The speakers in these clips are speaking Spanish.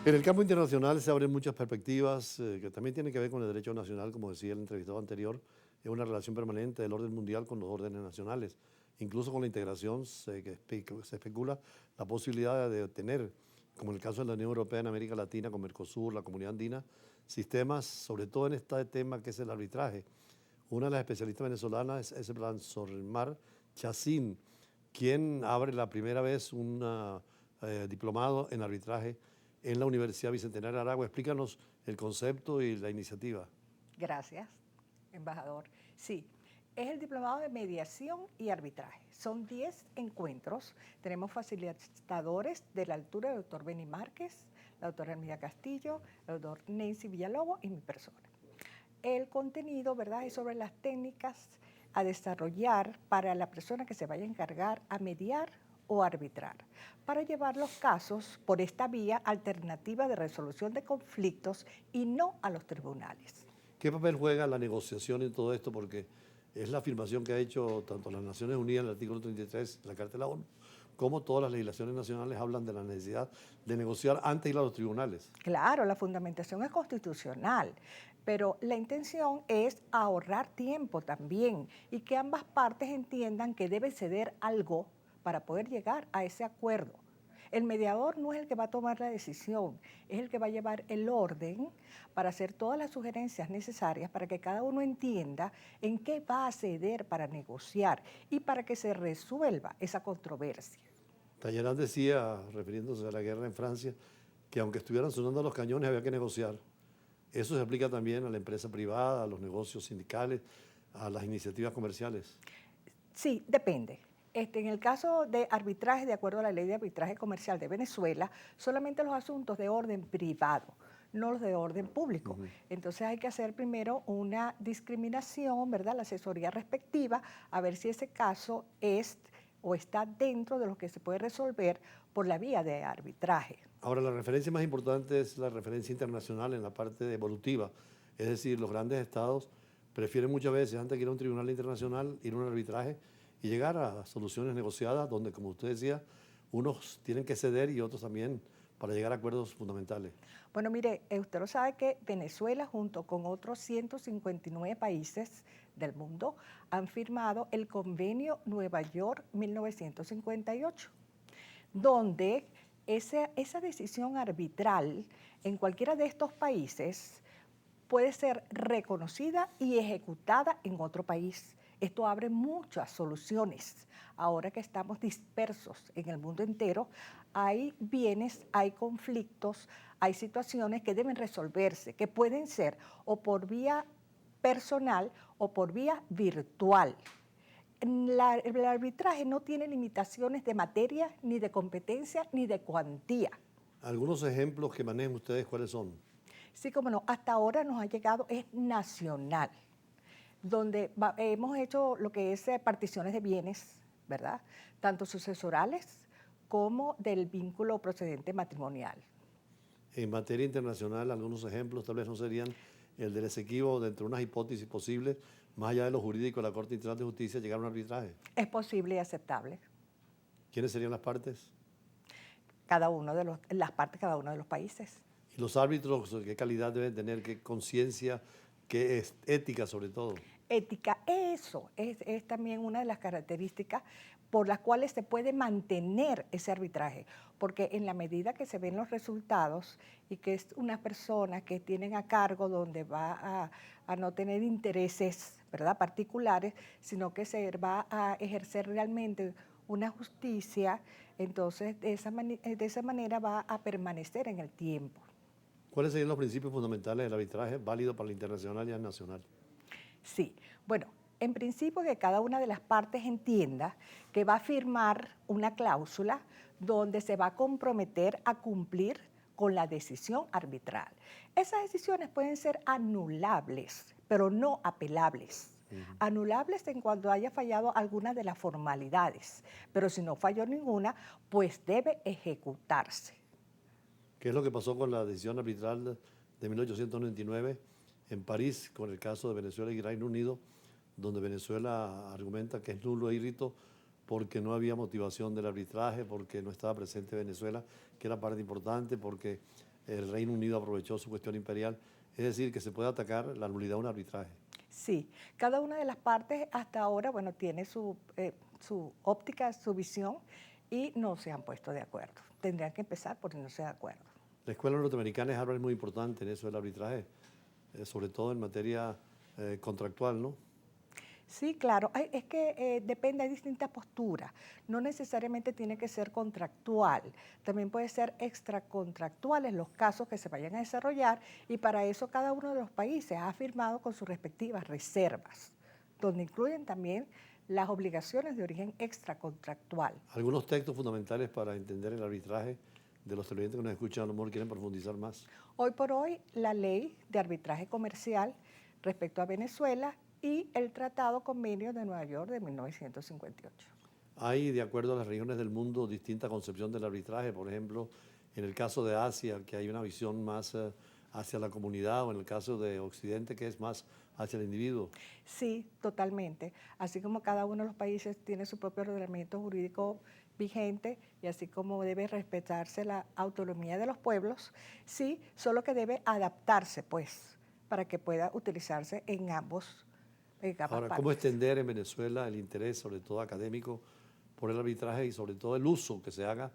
En el campo internacional se abren muchas perspectivas que también tienen que ver con el derecho nacional, como decía el entrevistado anterior, es una relación permanente del orden mundial con los órdenes nacionales. Incluso con la integración se especula la posibilidad de tener, como en el caso de la Unión Europea en América Latina, con Mercosur, la Comunidad Andina, sistemas, sobre todo en este tema que es el arbitraje. Una de las especialistas venezolanas es el Sormar Chacín, quien abre la primera vez un diplomado en arbitraje en la Universidad Bicentenaria de Aragua. Explícanos el concepto y la iniciativa. Gracias, embajador. Sí, es el diplomado de mediación y arbitraje. Son 10 encuentros. Tenemos facilitadores de la altura del doctor Beni Márquez, la doctora Hermida Castillo, el doctor Nancy Villalobos y mi persona. El contenido, ¿verdad?, es sobre las técnicas a desarrollar para la persona que se vaya a encargar a mediar o arbitrar, para llevar los casos por esta vía alternativa de resolución de conflictos y no a los tribunales. ¿Qué papel juega la negociación en todo esto? Porque es la afirmación que ha hecho tanto las Naciones Unidas en el artículo 33 de la Carta de la ONU, como todas las legislaciones nacionales hablan de la necesidad de negociar antes de ir a los tribunales. Claro, la fundamentación es constitucional, pero la intención es ahorrar tiempo también y que ambas partes entiendan que debe ceder algo para poder llegar a ese acuerdo. El mediador no es el que va a tomar la decisión, es el que va a llevar el orden para hacer todas las sugerencias necesarias para que cada uno entienda en qué va a ceder para negociar y para que se resuelva esa controversia. Talleyrand decía, refiriéndose a la guerra en Francia, que aunque estuvieran sonando los cañones había que negociar. Eso se aplica también a la empresa privada, a los negocios sindicales, a las iniciativas comerciales. Sí, depende. En el caso de arbitraje, de acuerdo a la ley de arbitraje comercial de Venezuela, solamente los asuntos de orden privado, no los de orden público. Entonces hay que hacer primero una discriminación, ¿verdad? La asesoría respectiva, a ver si ese caso es o está dentro de lo que se puede resolver por la vía de arbitraje. Ahora, la referencia más importante es la referencia internacional en la parte evolutiva. Es decir, los grandes estados prefieren muchas veces, antes de ir a un tribunal internacional, ir a un arbitraje y llegar a soluciones negociadas donde, como usted decía, unos tienen que ceder y otros también para llegar a acuerdos fundamentales. Bueno, mire, usted lo sabe que Venezuela, junto con otros 159 países del mundo, han firmado el Convenio Nueva York 1958, donde esa decisión arbitral en cualquiera de estos países puede ser reconocida y ejecutada en otro país. Esto abre muchas soluciones. Ahora que estamos dispersos en el mundo entero, hay bienes, hay conflictos, hay situaciones que deben resolverse, que pueden ser o por vía personal o por vía virtual. El arbitraje no tiene limitaciones de materia, ni de competencia, ni de cuantía. Algunos ejemplos que manejen ustedes, ¿cuáles son? Sí, como no, hasta ahora nos ha llegado, es nacional, donde hemos hecho lo que es particiones de bienes, ¿verdad? Tanto sucesorales como del vínculo procedente matrimonial. En materia internacional, algunos ejemplos tal vez no serían el del Esequibo, dentro de unas hipótesis posibles, más allá de lo jurídico de la Corte Internacional de Justicia, llegar a un arbitraje. Es posible y aceptable. ¿Quiénes serían las partes? Las partes, cada uno de los países. Y los árbitros, ¿qué calidad deben tener? ¿Qué conciencia? ¿Qué ética sobre todo? Ética, eso es también una de las características por las cuales se puede mantener ese arbitraje, porque en la medida que se ven los resultados y que es una persona que tienen a cargo donde va a no tener intereses, ¿verdad?, particulares, sino que se va a ejercer realmente una justicia, entonces de esa manera va a permanecer en el tiempo. ¿Cuáles serían los principios fundamentales del arbitraje válido para la internacional y la nacional? Sí, bueno, en principio que cada una de las partes entienda que va a firmar una cláusula donde se va a comprometer a cumplir con la decisión arbitral. Esas decisiones pueden ser anulables, pero no apelables. Anulables en cuanto haya fallado alguna de las formalidades, pero si no falló ninguna, pues debe ejecutarse. ¿Qué es lo que pasó con la decisión arbitral de 1899 en París con el caso de Venezuela y Reino Unido, donde Venezuela argumenta que es nulo e irrito porque no había motivación del arbitraje, porque no estaba presente Venezuela, que era parte importante, porque el Reino Unido aprovechó su cuestión imperial. Es decir, que se puede atacar la nulidad de un arbitraje. Sí, cada una de las partes hasta ahora, bueno, tiene su óptica, su visión y no se han puesto de acuerdo. Tendrían que empezar por no de acuerdo. La escuela norteamericana de Harvard es muy importante en eso del arbitraje, sobre todo en materia contractual, ¿no? Sí, claro. Es que depende, hay distintas posturas. No necesariamente tiene que ser contractual. También puede ser extracontractual en los casos que se vayan a desarrollar y para eso cada uno de los países ha firmado con sus respectivas reservas, donde incluyen también las obligaciones de origen extracontractual. Algunos textos fundamentales para entender el arbitraje de los televidentes que nos escuchan, a lo mejor quieren profundizar más. Hoy por hoy, la ley de arbitraje comercial respecto a Venezuela y el Tratado Convenio de Nueva York de 1958. Hay, de acuerdo a las regiones del mundo, distinta concepción del arbitraje. Por ejemplo, en el caso de Asia, que hay una visión más hacia la comunidad, o en el caso de Occidente, que es más hacia el individuo. Sí, totalmente. Así como cada uno de los países tiene su propio ordenamiento jurídico vigente y así como debe respetarse la autonomía de los pueblos, sí, solo que debe adaptarse, pues, para que pueda utilizarse en ambas Ahora, partes. ¿cómo extender en Venezuela el interés, sobre todo académico, por el arbitraje y sobre todo el uso que se haga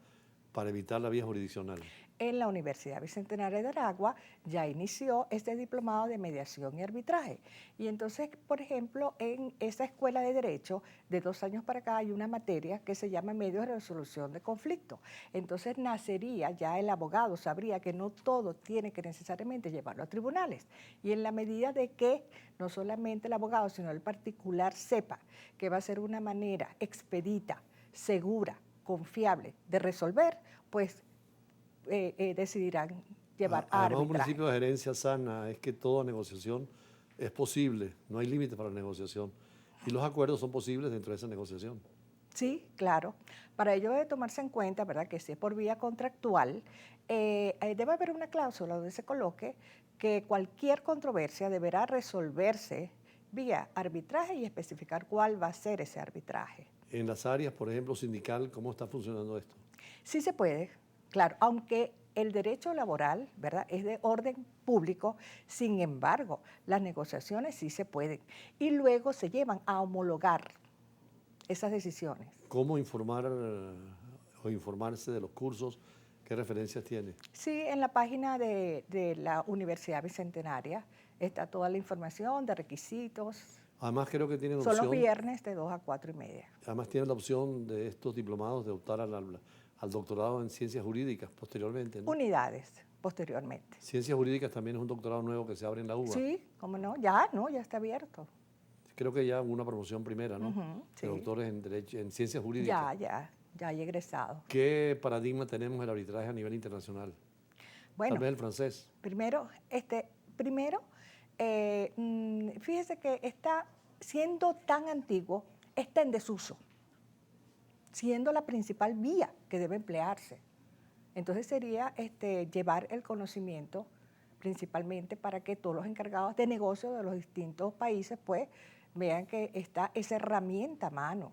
para evitar la vía jurisdiccional? En la Universidad Bicentenaria de Aragua ya inició este diplomado de mediación y arbitraje. Y entonces, por ejemplo, en esa escuela de Derecho, de 2 años para acá, hay una materia que se llama medios de resolución de conflictos. Entonces nacería, ya el abogado sabría que no todo tiene que necesariamente llevarlo a tribunales. Y en la medida de que no solamente el abogado, sino el particular sepa que va a ser una manera expedita, segura, confiable de resolver, pues decidirán llevar a Además, un arbitraje. principio de gerencia sana es que toda negociación es posible, no hay límite para la negociación. Y los acuerdos son posibles dentro de esa negociación. Sí, claro. Para ello debe tomarse en cuenta, ¿verdad?, que si es por vía contractual, debe haber una cláusula donde se coloque que cualquier controversia deberá resolverse vía arbitraje y especificar cuál va a ser ese arbitraje. En las áreas, por ejemplo, sindical, ¿cómo está funcionando esto? Sí se puede, claro, aunque el derecho laboral, ¿verdad?, es de orden público, sin embargo, las negociaciones sí se pueden y luego se llevan a homologar esas decisiones. ¿Cómo informar o informarse de los cursos? ¿Qué referencias tiene? Sí, en la página de la Universidad Bicentenaria está toda la información de requisitos. Además, creo que tienen Son los opción, viernes de 2 a 4:30. además tienen la opción de estos diplomados de optar al doctorado en ciencias jurídicas posteriormente, ¿no? Unidades posteriormente. Ciencias jurídicas también es un doctorado nuevo que se abre en la UBA. Sí, ¿cómo no? Ya, no, ya está abierto. Creo que ya hubo una promoción primera, ¿no? Ujú, sí. De doctores en derecho, en ciencias jurídicas. Ya hay egresado. ¿Qué paradigma tenemos del arbitraje a nivel internacional? Bueno, Tal vez el francés. primero, fíjese que está siendo tan antiguo, está en desuso, siendo la principal vía que debe emplearse. Entonces sería llevar el conocimiento principalmente para que todos los encargados de negocio de los distintos países pues vean que está esa herramienta a mano.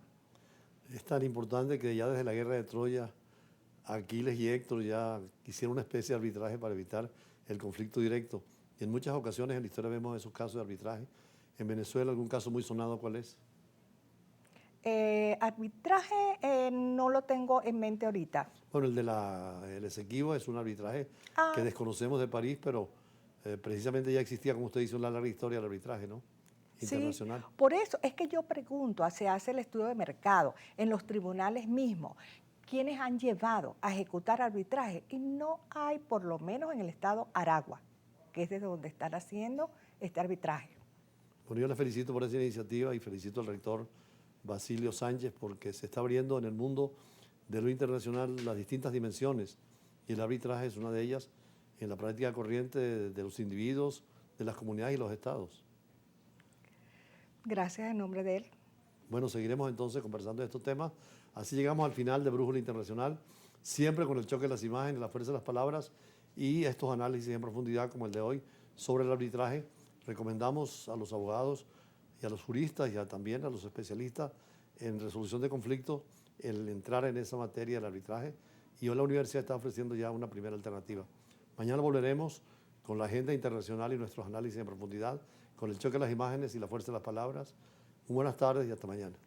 Es tan importante que ya desde la guerra de Troya, Aquiles y Héctor ya hicieron una especie de arbitraje para evitar el conflicto directo. Y en muchas ocasiones en la historia vemos esos casos de arbitraje. En Venezuela, algún caso muy sonado, ¿cuál es? Arbitraje no lo tengo en mente ahorita. Bueno, el Esequibo es un arbitraje Ah, que desconocemos de París, pero precisamente ya existía, como usted dice, una larga historia del arbitraje, ¿no? Internacional. sí, por eso es que yo pregunto, se hace el estudio de mercado en los tribunales mismos, ¿quiénes han llevado a ejecutar arbitraje? Y no hay, por lo menos en el estado Aragua, que es desde donde están haciendo este arbitraje. Bueno, yo le felicito por esa iniciativa y felicito al rector Basilio Sánchez porque se está abriendo en el mundo de lo internacional las distintas dimensiones y el arbitraje es una de ellas en la práctica corriente de los individuos, de las comunidades y los estados. Gracias en nombre de él. Bueno, seguiremos entonces conversando de estos temas. Así llegamos al final de Brújula Internacional, siempre con el choque de las imágenes, la fuerza de las palabras y estos análisis en profundidad como el de hoy sobre el arbitraje. Recomendamos a los abogados y a los juristas y también a los especialistas en resolución de conflictos el entrar en esa materia del arbitraje y hoy la universidad está ofreciendo ya una primera alternativa. Mañana volveremos con la agenda internacional y nuestros análisis en profundidad, con el choque de las imágenes y la fuerza de las palabras. Muy buenas tardes y hasta mañana.